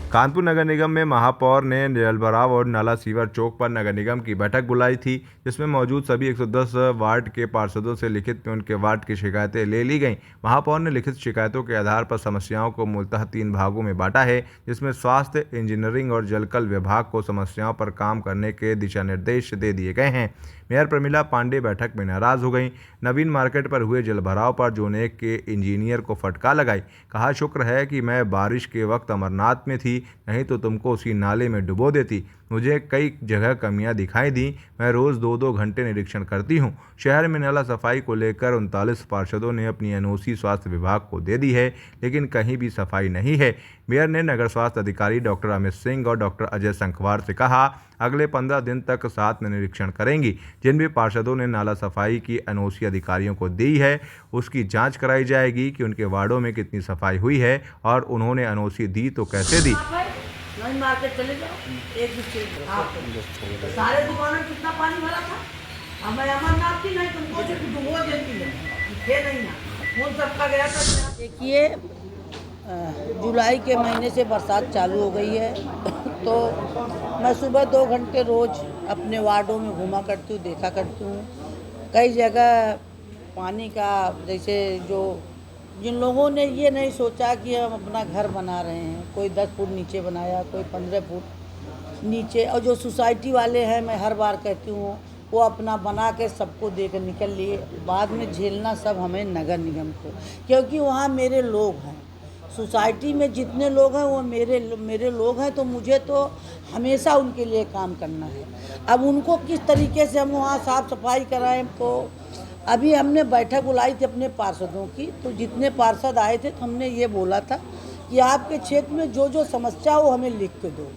कानपुर नगर निगम में महापौर ने जलभराव और नाला सीवर चौक पर नगर निगम की बैठक बुलाई थी, जिसमें मौजूद सभी 110 वार्ड के पार्षदों से लिखित में उनके वार्ड की शिकायतें ले ली गईं। महापौर ने लिखित शिकायतों के आधार पर समस्याओं को मूलतः 3 भागों में बांटा है, जिसमें स्वास्थ्य, इंजीनियरिंग और जलकल विभाग को समस्याओं पर काम करने के दिशा निर्देश दे दिए गए हैं। मेयर प्रमिला पांडे बैठक में नाराज हो गईं। नवीन मार्केट पर हुए जलभराव पर जोन 1 के इंजीनियर को फटकार लगाई। कहा, शुक्र है कि मैं बारिश के वक्त अमरनाथ में थी, नहीं तो तुमको उसी नाले में डुबो देती। मुझे कई जगह कमियां दिखाई दी। मैं रोज़ 2-2 घंटे निरीक्षण करती हूं। शहर में नाला सफाई को लेकर 39 पार्षदों ने अपनी एनओसी स्वास्थ्य विभाग को दे दी है, लेकिन कहीं भी सफाई नहीं है। मेयर ने नगर स्वास्थ्य अधिकारी डॉक्टर अमित सिंह और डॉक्टर अजय संखवार से कहा, अगले 15 दिन तक साथ में निरीक्षण करेंगी। जिन भी पार्षदों ने नाला सफाई की एनओसी अधिकारियों को दी है, उसकी जांच कराई जाएगी कि उनके वार्डों में कितनी सफाई हुई है और उन्होंने एनओसी दी तो कैसे दी। नई मार्केट चले जाओ, एक दूसरे तो सारे दुकानों में कितना पानी भरा था। हमें अमरनाथ की नहीं, तुमको सिर्फ डुबो देती है, थे नहीं ना, उन सबका गया था। देखिए, जुलाई के महीने से बरसात चालू हो गई है, तो मैं सुबह 2 घंटे रोज़ अपने वार्डों में घूमा करती हूँ, देखा करती हूँ। कई जगह पानी का, जैसे जो जिन लोगों ने ये नहीं सोचा कि हम अपना घर बना रहे हैं, कोई 10 फुट नीचे बनाया, कोई 15 फुट नीचे, और जो सोसाइटी वाले हैं, मैं हर बार कहती हूँ, वो अपना बना के सबको देकर निकल लिए। बाद में झेलना सब हमें नगर निगम को, क्योंकि वहाँ मेरे लोग हैं। सोसाइटी में जितने लोग हैं वो मेरे लोग हैं, तो मुझे तो हमेशा उनके लिए काम करना है। अब उनको किस तरीके से हम वहाँ साफ़ सफाई कराएं, तो अभी हमने बैठक बुलाई थी अपने पार्षदों की, तो जितने पार्षद आए थे तो हमने ये बोला था कि आपके क्षेत्र में जो जो समस्या हो हमें लिख के दो।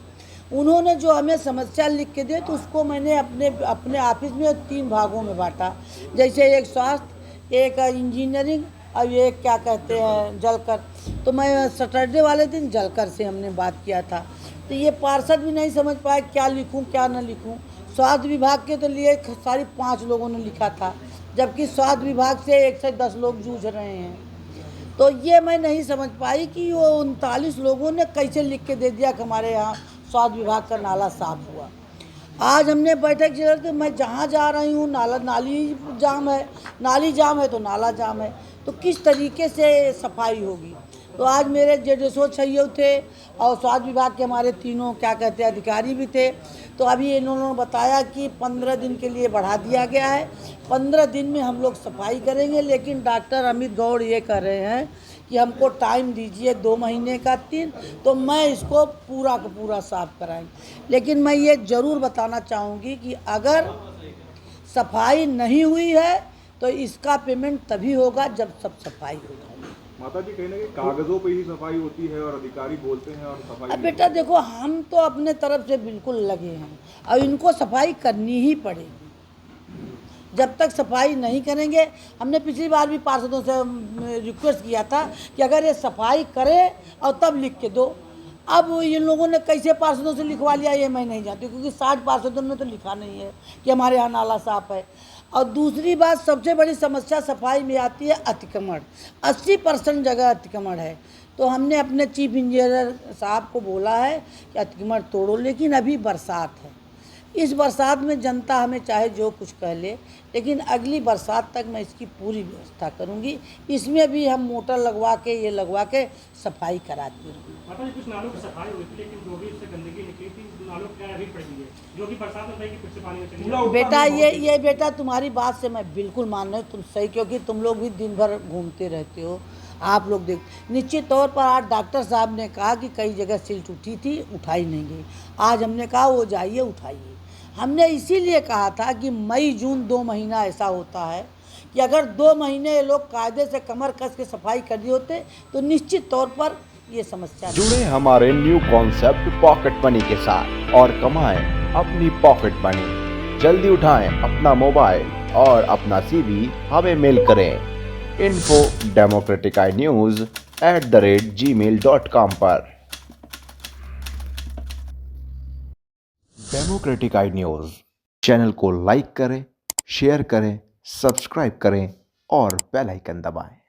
उन्होंने जो हमें समस्या लिख के दे, तो उसको मैंने अपने ऑफिस में 3 भागों में बांटा। जैसे एक स्वास्थ्य, एक इंजीनियरिंग और एक क्या कहते हैं जलकर। तो मैं सैटरडे वाले दिन जलकर से हमने बात किया था, तो ये पार्षद भी नहीं समझ पाए क्या लिखूं क्या न लिखूं। स्वास्थ्य विभाग के तो लिए सारी 5 लोगों ने लिखा था, जबकि स्वास्थ्य विभाग से 1 से 10 लोग जूझ रहे हैं। तो ये मैं नहीं समझ पाई कि वो 39 लोगों ने कैसे लिख के दे दिया कि हमारे यहाँ स्वास्थ्य विभाग का नाला साफ हुआ। आज हमने बैठक चल रही, तो मैं जहाँ जा रही हूँ नाली जाम है, नाली जाम है तो नाला जाम है, तो किस तरीके से सफाई होगी। तो आज मेरे जेडीएसओ चाहिए थे और स्वास्थ्य विभाग के हमारे तीनों क्या कहते हैं अधिकारी भी थे। तो अभी इन्होंने बताया कि 15 दिन के लिए बढ़ा दिया गया है, 15 दिन में हम लोग सफाई करेंगे। लेकिन डॉक्टर अमित गौड़ ये कर रहे हैं कि हमको टाइम दीजिए 2 महीने का 3, तो मैं इसको पूरा का पूरा साफ कराएंगे। लेकिन मैं ये ज़रूर बताना चाहूँगी कि अगर सफाई नहीं हुई है तो इसका पेमेंट तभी होगा जब सब सफाई हो जाए। माता जी, कहीं ना कहीं कागजों पे ही सफाई होती है और अधिकारी बोलते हैं और सफाई। अब बेटा देखो, हम तो अपने तरफ से बिल्कुल लगे हैं और इनको सफाई करनी ही पड़ेगी। जब तक सफाई नहीं करेंगे, हमने पिछली बार भी पार्षदों से रिक्वेस्ट किया था कि अगर ये सफाई करें और तब लिख के दो। अब इन लोगों ने कैसे पार्षदों से लिखवा लिया ये मैं नहीं जानती, क्योंकि 60 पार्षदों ने तो लिखा नहीं है कि हमारे यहाँ नाला साफ है। और दूसरी बात, सबसे बड़ी समस्या सफाई में आती है अतिक्रमण। 80% जगह अतिक्रमण है, तो हमने अपने चीफ इंजीनियर साहब को बोला है कि अतिक्रमण तोड़ो। लेकिन अभी बरसात है, इस बरसात में जनता हमें चाहे जो कुछ कह ले, लेकिन अगली बरसात तक मैं इसकी पूरी व्यवस्था करूंगी। इसमें भी हम मोटर लगवा के ये लगवा के सफाई कराती रहूँगी। माता जी, कुछ नालों की सफाई हुई थी, लेकिन जो भी इससे गंदगी निकली थी नालों की अभी पड़ गई है, जो कि बरसात में फिर से पानी में चली जाएगी। बेटा ये बेटा तुम्हारी बात से मैं बिल्कुल मान रही हूँ, तुम सही, क्योंकि तुम लोग भी दिन भर घूमते रहते हो, आप लोग देख। निश्चित तौर पर आज डॉक्टर साहब ने कहा कि कई जगह सिल्ट उठी थी, उठाई नहीं गई। आज हमने कहा वो जाइए उठाइए। हमने इसीलिए कहा था कि मई जून 2 महीना ऐसा होता है कि अगर 2 महीने ये लोग कायदे से कमर कस के सफाई कर दिए होते तो निश्चित तौर पर ये समस्या। जुड़े हमारे न्यू कॉन्सेप्ट पॉकेट मनी के साथ और कमाएं अपनी पॉकेट मनी। जल्दी उठाएं अपना मोबाइल और अपना CV हमें मेल करें info@democraticnews@gmail.com पर। डेमोक्रेटिक आई न्यूज़ चैनल को लाइक करें, शेयर करें, सब्सक्राइब करें और बेल आइकन दबाएं।